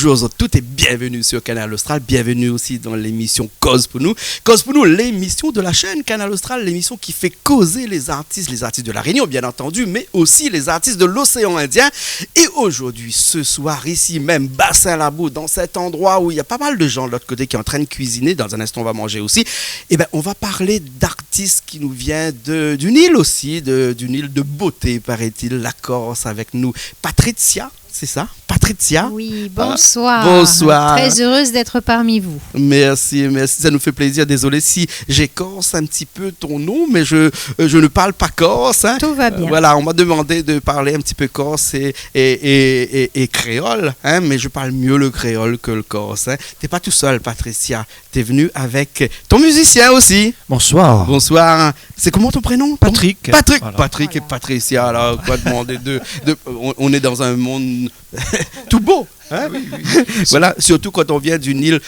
Bonjour à toutes et bienvenue sur Canal Austral, bienvenue aussi dans l'émission Cause pour nous. Cause pour nous, l'émission de la chaîne Canal Austral, l'émission qui fait causer les artistes de la Réunion bien entendu, mais aussi les artistes de l'océan Indien. Et aujourd'hui, ce soir, ici même, Bassin-Labou, dans cet endroit où il y a pas mal de gens de l'autre côté qui sont en train de cuisiner, dans un instant on va manger aussi, et ben on va parler d'artistes qui nous viennent d'une île aussi, d'une île de beauté, paraît-il, la Corse, avec nous. Patricia, c'est ça? Patricia? Oui, bonsoir. Bonsoir. Très heureuse d'être parmi vous. Merci, ça nous fait plaisir. Désolé si j'écorce un petit peu ton nom, mais je ne parle pas corse. Hein. Tout va bien. Voilà, on m'a demandé de parler un petit peu corse et créole, hein, mais je parle mieux le créole que le corse. Hein. T'es pas tout seul, Patricia. T'es venu avec ton musicien aussi. Bonsoir. Bonsoir. C'est comment ton prénom? Patrick. Patrick. Voilà. Patrick et Patricia. Alors, quoi demander on est dans un monde tout beau. Hein? Oui. Voilà, surtout quand on vient d'une île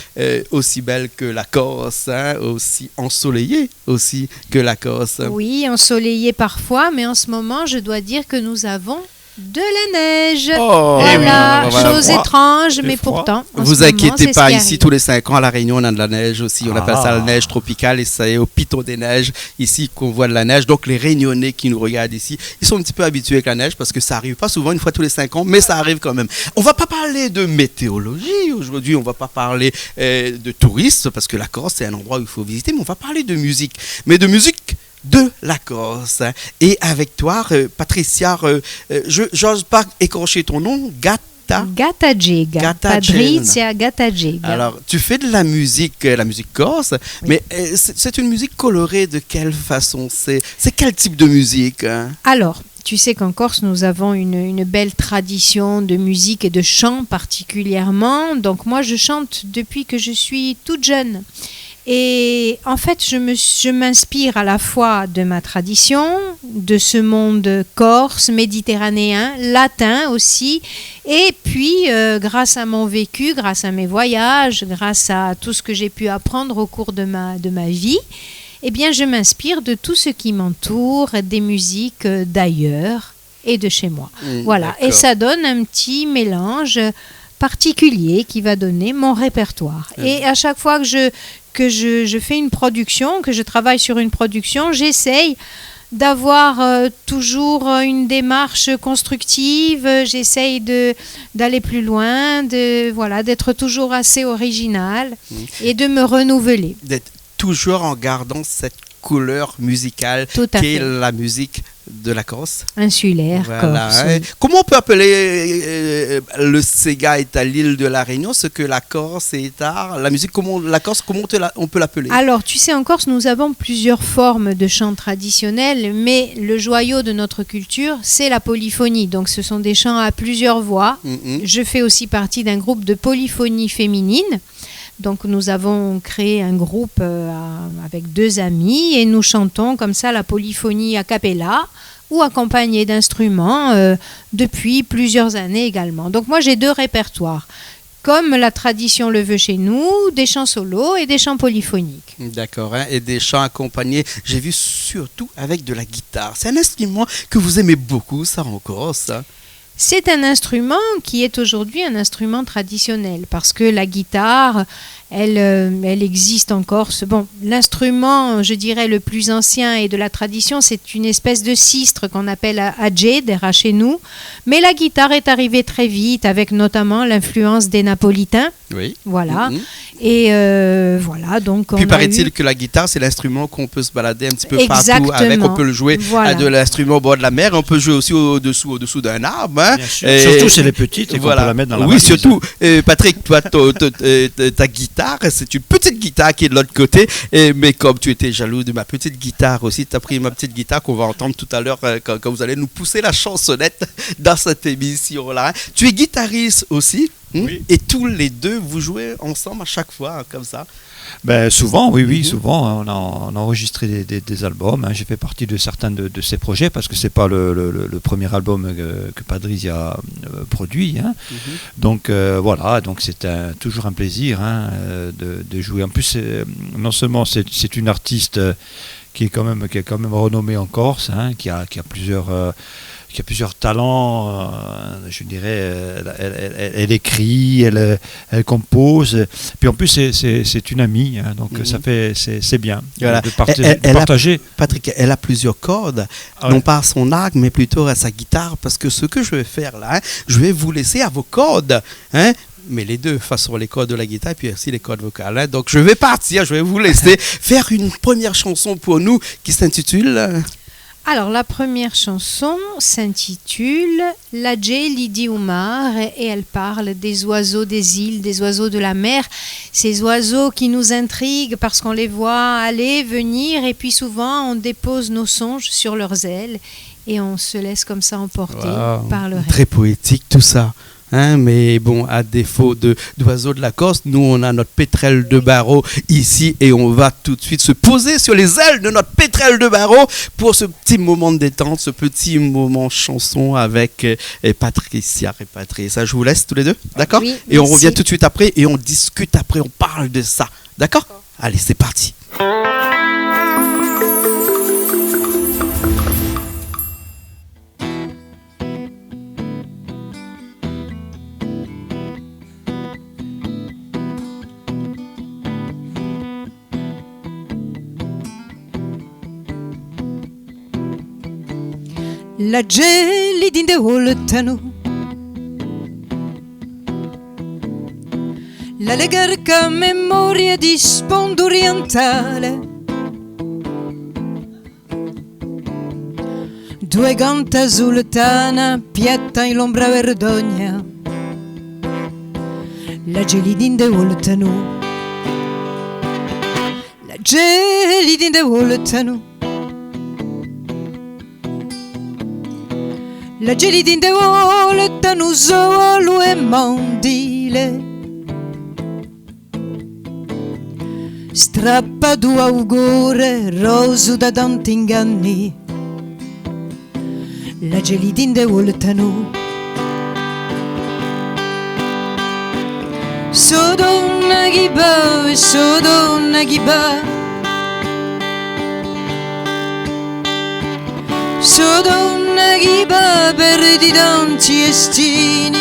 aussi belle que la Corse, hein, aussi ensoleillée aussi que la Corse. Oui, ensoleillé parfois, mais en ce moment, je dois dire que nous avons de la neige. Oh, voilà, voilà. chose étrange, mais pourtant. Vous inquiétez pas, ici tous les 5 ans à La Réunion, on a de la neige aussi. On appelle ça la neige tropicale et ça est au piton des neiges ici qu'on voit de la neige. Donc les Réunionnais qui nous regardent ici, ils sont un petit peu habitués avec la neige parce que ça arrive pas souvent, une fois tous les 5 ans, mais ça arrive quand même. On va pas parler de météorologie aujourd'hui, on va pas parler de tourisme parce que la Corse c'est un endroit où il faut visiter, mais on va parler de musique. Mais de musique de la Corse. Et avec toi, Patricia, je n'ose pas écorcher ton nom, Gatajega. Patricia Gatajega. Alors, tu fais de la musique corse, oui. Mais c'est une musique colorée de quelle façon? C'est quel type de musique? Alors, tu sais qu'en Corse, nous avons une belle tradition de musique et de chant particulièrement. Donc moi, je chante depuis que je suis toute jeune. Et en fait, je m'inspire à la fois de ma tradition, de ce monde corse, méditerranéen, latin aussi, et puis grâce à mon vécu, grâce à mes voyages, grâce à tout ce que j'ai pu apprendre au cours de ma vie, eh bien, je m'inspire de tout ce qui m'entoure, des musiques d'ailleurs et de chez moi. Voilà, d'accord. Et ça donne un petit mélange particulier qui va donner mon répertoire. Et à chaque fois que je fais une production, que je travaille sur une production, j'essaye d'avoir toujours une démarche constructive, j'essaye d'aller plus loin, d'être toujours assez original et de me renouveler. D'être toujours en gardant cette couleur musicale qu'est la musique de la Corse. Insulaire, voilà. Corse. Oui. Comment on peut appeler le Sega est à l'île de la Réunion, ce que la Corse est à la musique, la Corse, comment on peut l'appeler? Alors, tu sais, en Corse, nous avons plusieurs formes de chants traditionnels, mais le joyau de notre culture, c'est la polyphonie. Donc, ce sont des chants à plusieurs voix. Je fais aussi partie d'un groupe de polyphonie féminine. Donc nous avons créé un groupe avec 2 amis et nous chantons comme ça la polyphonie a cappella ou accompagnée d'instruments depuis plusieurs années également. Donc moi j'ai 2 répertoires. Comme la tradition le veut chez nous, des chants solos et des chants polyphoniques. D'accord, hein, et des chants accompagnés, j'ai vu surtout avec de la guitare. C'est un instrument que vous aimez beaucoup, ça encore, ça? C'est un instrument qui est aujourd'hui un instrument traditionnel parce que la guitare, elle existe en Corse. Bon, l'instrument, je dirais, le plus ancien et de la tradition, c'est une espèce de sistre qu'on appelle adjedera chez nous. Mais la guitare est arrivée très vite avec notamment l'influence des Napolitains. Oui. Voilà. Et voilà, donc puis paraît-il que la guitare, c'est l'instrument qu'on peut se balader un petit peu Exactement. Partout avec. On peut le jouer voilà. de l'instrument au bord de la mer. On peut jouer aussi au-dessous d'un arbre. Hein. Bien sûr. Surtout c'est les petites et voilà. Qu'on peut la mettre dans la valise. Surtout, Patrick, toi, ta guitare, c'est une petite guitare qui est de l'autre côté. Mais comme tu étais jaloux de ma petite guitare aussi, tu as pris ma petite guitare qu'on va entendre tout à l'heure quand vous allez nous pousser la chansonnette dans cette émission-là. Tu es guitariste aussi. Oui. Et tous les 2, vous jouez ensemble à chaque fois, hein, comme ça? Ben, souvent, oui, souvent. On a enregistré des albums. Hein. J'ai fait partie de certains de ces projets parce que c'est pas le premier album que Patricia a produit. Hein. Donc voilà, donc c'est toujours un plaisir hein, de jouer. En plus, non seulement c'est une artiste qui est quand même renommée en Corse, hein, qui a plusieurs qui a plusieurs talents, je dirais, elle écrit, elle compose, puis en plus c'est une amie, hein, donc ça fait, c'est bien Voilà. de partager. Patrick, elle a plusieurs cordes, non pas à son arc, mais plutôt à sa guitare, parce que ce que je vais faire là, hein, je vais vous laisser à vos cordes, hein, mais les deux, façon les cordes de la guitare et puis aussi les cordes vocales. Hein. Donc je vais partir, je vais vous laisser faire une première chanson pour nous qui s'intitule... Alors, la première chanson s'intitule La Geli di Umar et elle parle des oiseaux des îles, des oiseaux de la mer. Ces oiseaux qui nous intriguent parce qu'on les voit aller, venir et puis souvent on dépose nos songes sur leurs ailes et on se laisse comme ça emporter par le rêve. Très poétique tout ça. Hein, mais bon, à défaut d'oiseaux de la Corse, nous on a notre pétrel de barreau ici et on va tout de suite se poser sur les ailes de notre pétrel de barreau pour ce petit moment de détente, ce petit moment chanson avec Patricia et Patrice. Je vous laisse tous les deux, d'accord? Oui, et on merci. revient tout de suite après et on discute après, on parle de ça, d'accord? Allez, c'est parti. La gelida in de voltano, la legarca memoria di sfondo orientale, due ganta sultana piatta in l'ombra verdogna, la gelida in de voltano, la gelida in de voltano. La gelida in de voltano solo e mondile strappa due augure roso da tanti inganni. La gelida in de voltano so donna chi va, so donna chi va, so donna chi va per di tanti estini.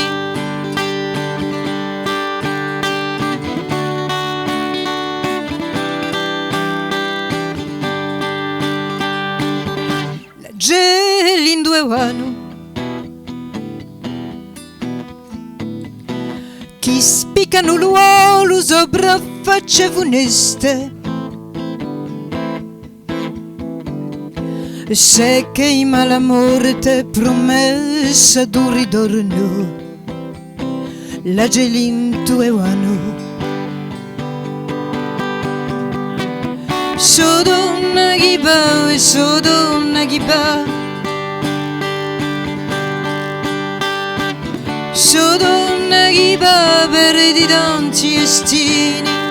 La geli in due anni chi spiccano l'uolo sopra facce funeste. Se che in mala morte promessa d'un ritorno, la gelin tue wano. So donna chi va e so donna chi va, so donna chi va per di tanti estini.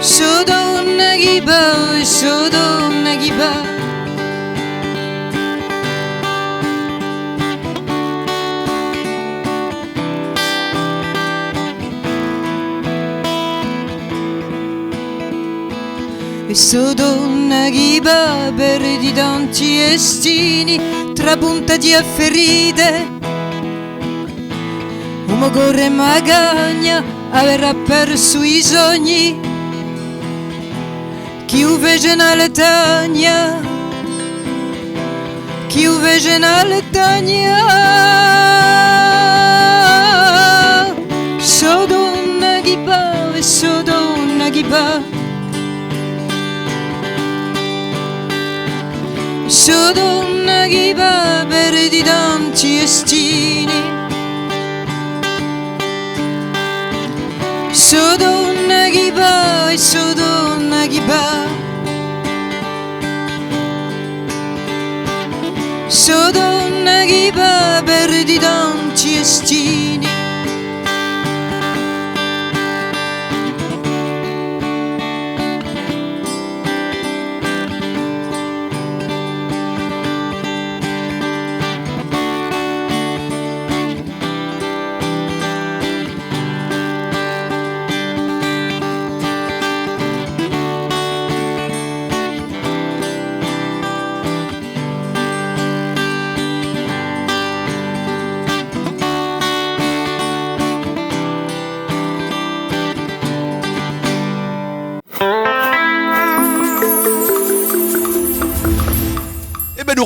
So donna chi va, so donna chi va, e so donna chi va per di tanti estini, trapuntati a ferite, uomo corre magagna, avrà perso i sogni. Chi uvege na letagna, chi uvege na letagna, so donna chi va e so donna chi va, so donna chi va per di tanti estini, so donna chi va e so donna chi va, so donna chi va per di tanti estini.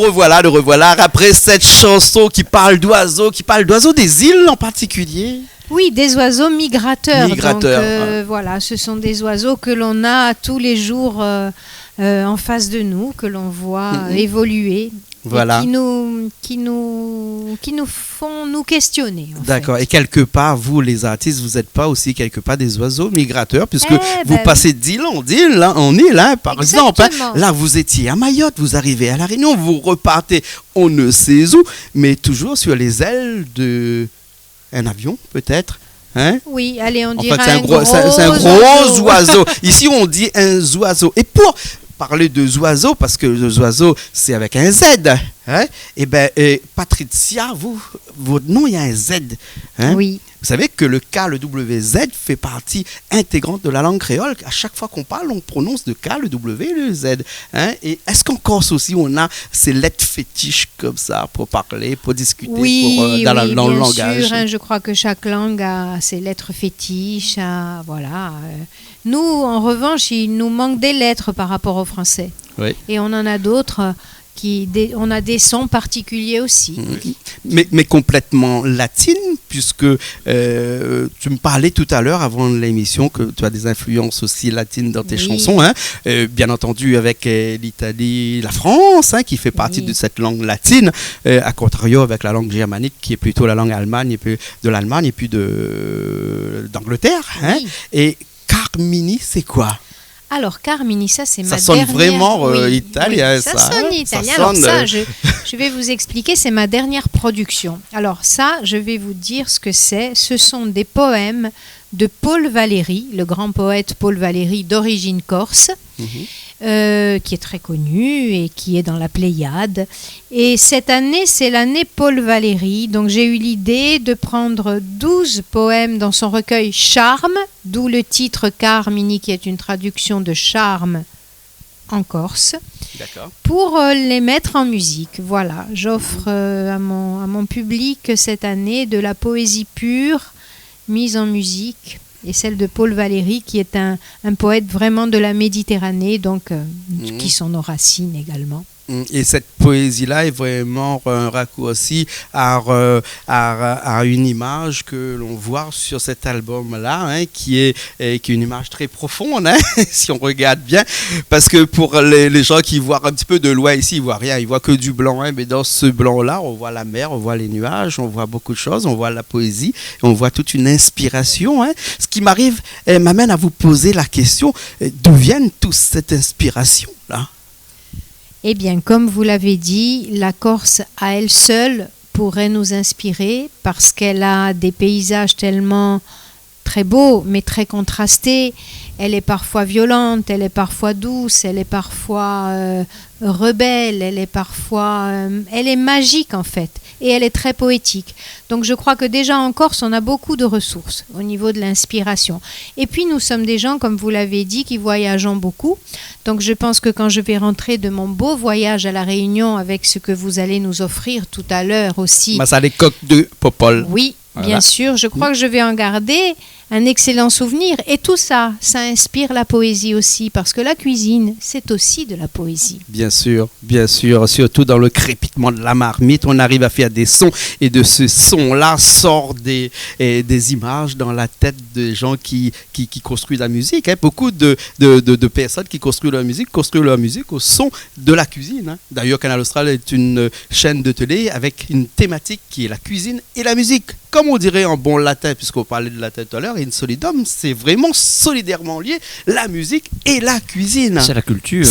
nous revoilà après cette chanson qui parle d'oiseaux des îles en particulier. Oui, des oiseaux migrateurs. Migrateurs, Donc, voilà, ce sont des oiseaux que l'on a tous les jours en face de nous, que l'on voit évoluer. Voilà. Et qui nous font nous questionner. D'accord. fait. Et quelque part, vous, les artistes, vous n'êtes pas aussi quelque part des oiseaux migrateurs, puisque vous passez d'île en île, hein, par exemple. Hein. Là, vous étiez à Mayotte, vous arrivez à La Réunion, vous repartez on ne sait où, mais toujours sur les ailes d'un avion, peut-être. Hein? Oui, allez, on dirait c'est un gros oiseau. Ici, on dit un oiseau. Et pour parler de oiseaux, parce que les oiseaux, c'est avec un Z. Hein? Eh bien, Patricia, votre nom, il y a un Z. Hein? Oui. Vous savez que le K, le WZ fait partie intégrante de la langue créole. À chaque fois qu'on parle, on prononce le K, le W, le Z. Hein? Et est-ce qu'en Corse aussi, on a ces lettres fétiches comme ça pour parler, pour discuter dans le langage? Bien sûr, hein, je crois que chaque langue a ses lettres fétiches. Voilà. Nous, en revanche, il nous manque des lettres par rapport au français. Oui. Et on en a d'autres. On a des sons particuliers aussi. Mais complètement latine, puisque tu me parlais tout à l'heure avant l'émission que tu as des influences aussi latines dans tes chansons, hein, bien entendu avec l'Italie, la France, hein, qui fait partie de cette langue latine, à contrario avec la langue germanique qui est plutôt la langue allemande, et puis de l'Allemagne et puis d'Angleterre. Hein. Et Carmini, c'est quoi? Alors, Carmini, ça c'est ça sonne vraiment italien. Ça sonne italien. Alors ça, je vais vous expliquer, c'est ma dernière production. Alors ça, je vais vous dire ce que c'est. Ce sont des poèmes de Paul Valéry, le grand poète Paul Valéry d'origine corse, qui est très connu et qui est dans la Pléiade. Et cette année, c'est l'année Paul Valéry. Donc j'ai eu l'idée de prendre 12 poèmes dans son recueil Charme, d'où le titre Carmini, qui est une traduction de charme en corse. D'accord. Pour les mettre en musique. Voilà, j'offre à mon public cette année de la poésie pure mise en musique, et celle de Paul Valéry, qui est un poète vraiment de la Méditerranée, donc qui sont nos racines également. Et cette poésie-là est vraiment un raccourci à une image que l'on voit sur cet album-là, hein, qui est une image très profonde, hein, si on regarde bien, parce que pour les gens qui voient un petit peu de loin ici, ils voient rien, ils voient que du blanc, hein, mais dans ce blanc-là, on voit la mer, on voit les nuages, on voit beaucoup de choses, on voit la poésie, on voit toute une inspiration. Hein. Ce qui m'amène à vous poser la question, d'où viennent toute cette inspiration-là? Eh bien, comme vous l'avez dit, la Corse à elle seule pourrait nous inspirer parce qu'elle a des paysages tellement très beaux, mais très contrastés. Elle est parfois violente, elle est parfois douce, elle est parfois rebelle, elle est magique en fait, et elle est très poétique. Donc je crois que déjà en Corse, on a beaucoup de ressources au niveau de l'inspiration. Et puis nous sommes des gens, comme vous l'avez dit, qui voyageons beaucoup. Donc je pense que quand je vais rentrer de mon beau voyage à La Réunion avec ce que vous allez nous offrir tout à l'heure aussi. Ça les coques de Popol. Oui, voilà. Bien sûr, je crois que je vais en garder un excellent souvenir. Et tout ça, ça inspire la poésie aussi, parce que la cuisine, c'est aussi de la poésie. Bien sûr, surtout dans le crépitement de la marmite, on arrive à faire des sons, et de ce son-là sort des images dans la tête des gens qui construisent la musique. Hein. Beaucoup de personnes qui construisent leur musique au son de la cuisine. Hein. D'ailleurs, Canal Austral est une chaîne de télé avec une thématique qui est la cuisine et la musique. Comme on dirait en bon latin, puisqu'on parlait de latin tout à l'heure, in solidum, c'est vraiment solidairement lié, la musique et la cuisine. C'est la culture.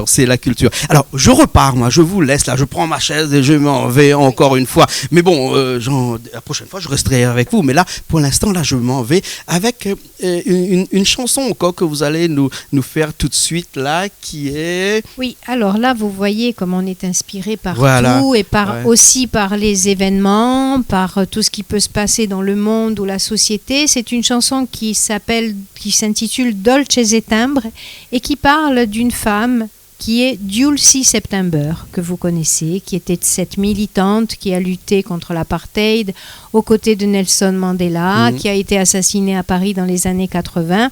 C'est la culture. Alors, je repars, moi, je vous laisse là, je prends ma chaise et je m'en vais encore une fois. Mais bon, la prochaine fois, je resterai avec vous. Mais là, pour l'instant, là, je m'en vais avec une chanson encore que vous allez nous faire tout de suite là, qui est... Oui, alors là, vous voyez comme on est inspiré par voilà. tout et aussi par les événements, par tout ce qui peut se passer dans le monde ou la société. C'est une chanson qui s'intitule Dolce e Timbre et qui parle d'une femme qui est Dulcie September, que vous connaissez, qui était cette militante qui a lutté contre l'apartheid aux côtés de Nelson Mandela, qui a été assassinée à Paris dans les années 80.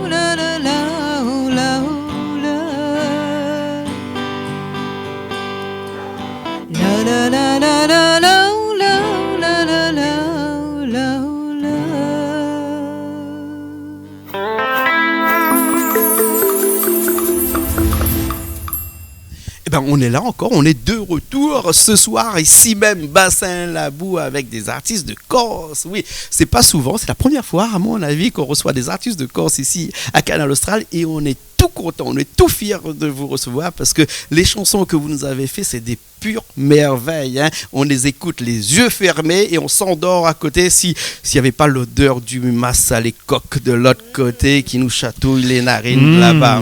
ben, on est là encore, on est de retour ce soir, ici même, Bassin-Labou, avec des artistes de Corse. Oui, c'est pas souvent, c'est la première fois, à mon avis, qu'on reçoit des artistes de Corse ici à Canal Austral, et on est tout content, on est tout fiers de vous recevoir parce que les chansons que vous nous avez fait, c'est des pures merveilles. Hein. On les écoute les yeux fermés et on s'endort à côté s'il n'y avait pas l'odeur du massa les coques de l'autre côté qui nous chatouille les narines là-bas.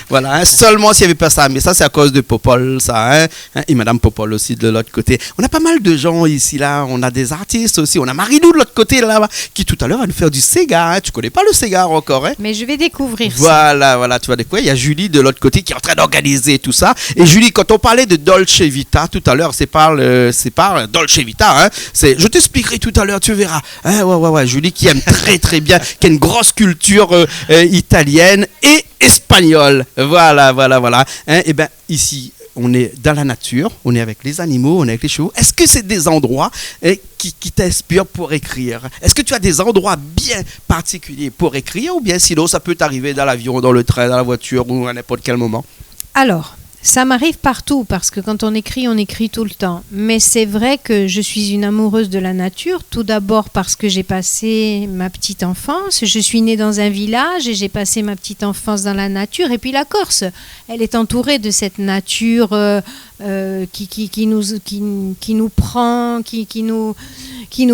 Voilà, hein. Seulement s'il n'y avait pas ça, mais ça c'est à cause de Popol, ça. Hein. Et Madame Popol aussi de l'autre côté. On a pas mal de gens ici, là. On a des artistes aussi. On a Marilou de l'autre côté là-bas qui tout à l'heure va nous faire du Sega. Hein. Tu connais pas le Sega encore, hein? Mais je vais découvrir ça. Voilà, tu vas découvrir. Il y a Julie de l'autre côté qui est en train d'organiser tout ça. Et Julie, quand on parlait de Dolce Vita tout à l'heure, c'est par Dolce Vita. Hein. Je t'expliquerai tout à l'heure, tu verras. Hein, ouais. Julie qui aime très très bien, qui a une grosse culture italienne et espagnole. Voilà. Hein, et ben ici, on est dans la nature, on est avec les animaux, on est avec les chevaux. Est-ce que c'est des endroits qui t'inspirent pour écrire? Est-ce que tu as des endroits bien particuliers pour écrire ou bien sinon ça peut t'arriver dans l'avion, dans le train, dans la voiture ou à n'importe quel moment? Alors, ça m'arrive partout parce que quand on écrit tout le temps. Mais c'est vrai que je suis une amoureuse de la nature. Tout d'abord parce que j'ai passé ma petite enfance. Je suis née dans un village et j'ai passé ma petite enfance dans la nature. Et puis la Corse, elle est entourée de cette nature qui nous prend, qui nous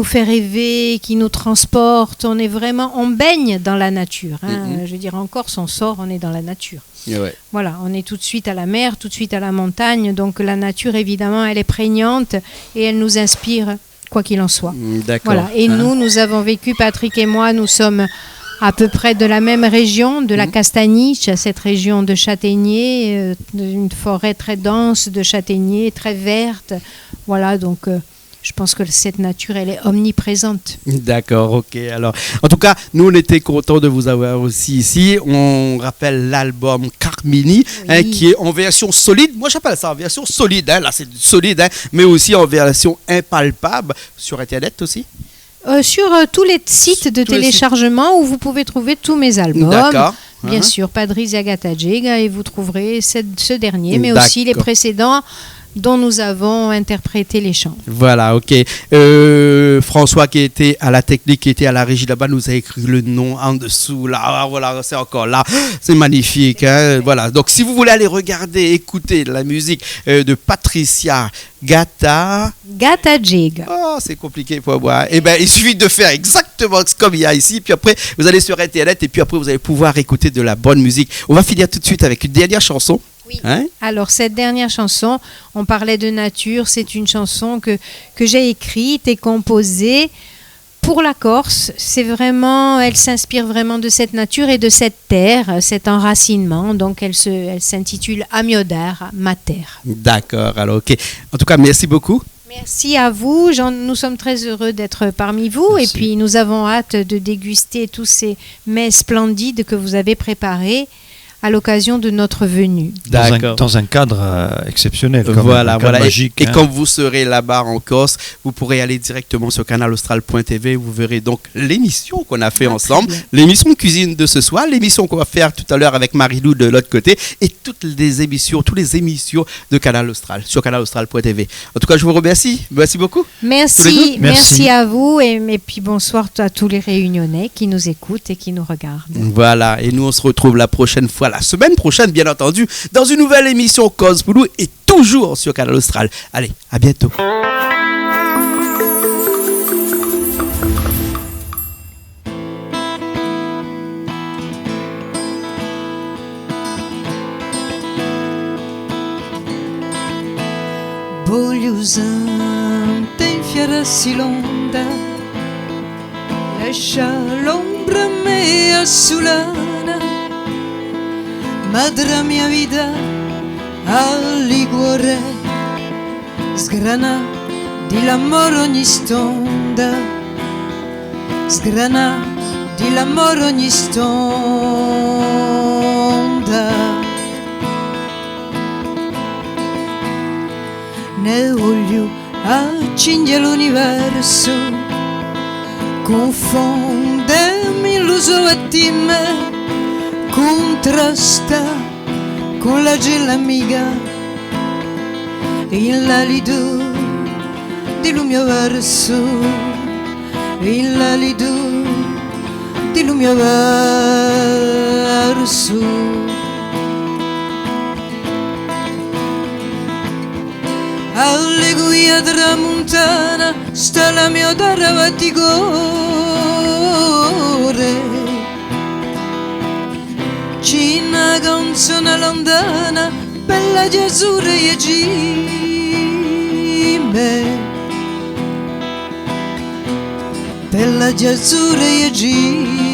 fait rêver, qui nous transporte. On baigne dans la nature. Hein. Je veux dire, en Corse, on sort, on est dans la nature. Ouais. Voilà, on est tout de suite à la mer, tout de suite à la montagne, donc la nature évidemment elle est prégnante et elle nous inspire quoi qu'il en soit. D'accord. Voilà. Et nous avons vécu, Patrick et moi, nous sommes à peu près de la même région, de la Castagnice, cette région de châtaigniers, une forêt très dense de châtaigniers, très verte. Voilà, donc je pense que cette nature, elle est omniprésente. D'accord, ok. Alors, en tout cas, nous, on était contents de vous avoir aussi ici. On rappelle l'album Carmini, hein, qui est en version solide. Moi, j'appelle ça en version solide. Hein. Là, c'est solide, hein, mais aussi en version impalpable. Sur Internet aussi. Sur tous les sites de téléchargement où vous pouvez trouver tous mes albums. D'accord. Bien sûr, Padrizia Gatajega, et vous trouverez ce dernier, mais aussi les précédents dont nous avons interprété les chants. Voilà, ok. François qui était à la technique, qui était à la régie là-bas, nous a écrit le nom en dessous. Là, voilà, c'est encore là. C'est magnifique. Hein, voilà. Donc, si vous voulez aller regarder, écouter la musique de Patricia Gatajega. Oh, c'est compliqué pour moi. Eh bien, il suffit de faire exactement comme il y a ici. Puis après, vous allez sur Internet et puis après, vous allez pouvoir écouter de la bonne musique. On va finir tout de suite avec une dernière chanson. Oui. Hein? Alors, cette dernière chanson, on parlait de nature, c'est une chanson que j'ai écrite et composée pour la Corse. C'est vraiment, elle s'inspire vraiment de cette nature et de cette terre, cet enracinement. Donc, elle s'intitule Amiodar, ma terre. D'accord, alors ok. En tout cas, merci beaucoup. Merci à vous. Nous sommes très heureux d'être parmi vous. Merci. Et puis, nous avons hâte de déguster tous ces mets splendides que vous avez préparés à l'occasion de notre venue. Dans un cadre exceptionnel. Voilà. Magique, et quand vous serez là-bas en Corse, vous pourrez aller directement sur canalaustral.tv. Vous verrez donc l'émission qu'on a fait ensemble, l'émission de cuisine de ce soir, l'émission qu'on va faire tout à l'heure avec Marilou de l'autre côté, et toutes les émissions de Canal Austral sur canalaustral.tv. En tout cas, je vous remercie. Merci beaucoup. Merci à vous et puis bonsoir à tous les Réunionnais qui nous écoutent et qui nous regardent. Voilà, et nous on se retrouve la prochaine fois, la semaine prochaine bien entendu, dans une nouvelle émission Cause pour nous et toujours sur Canal Austral. Allez, à bientôt. Bogliusante infiarsi l'onda, lascia l'ombra mia sulana, madre mia vita al liquore, sgrana di l'amore ogni stonda, sgrana di l'amore ogni stonda. Ne voglio accingere l'universo, confondemi l'uso e me, contrasta con la gella amica il lalido di lumio verso, il lalido di lumio verso. Alle guia tramontana sta la mia terra vattigore. Cina canzone lontana, bella Gesù e Gime. Bella Gesù e Gime.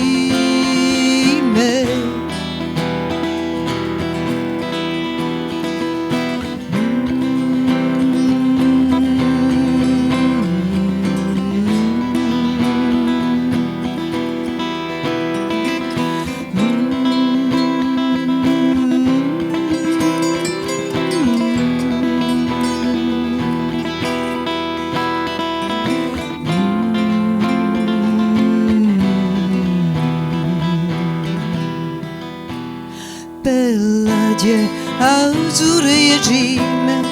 Azzurre e Gime,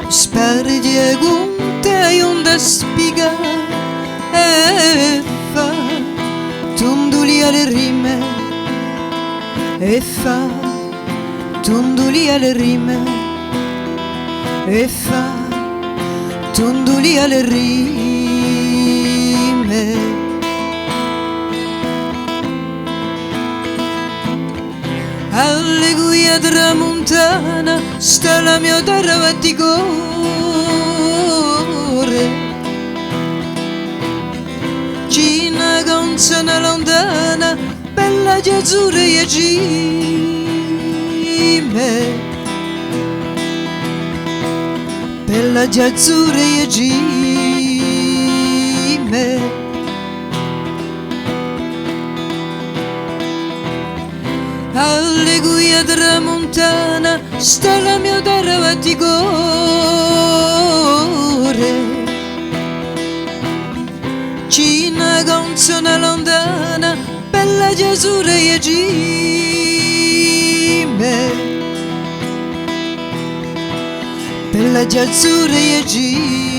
speri di gunte e onda spiga e fa tonduli alle rime e fa tonduli alle rime e fa tonduli alle rime. Alle guia tramontana sta la mia terra vattigore. Cina canzone lontana, bella Gesù e Gime. Bella Gesù e Gime. Alle guia tramontana sta la mia terra vattigore. Cina canzone lontana, bella Gesù e Gime. Bella Gesù e Gime.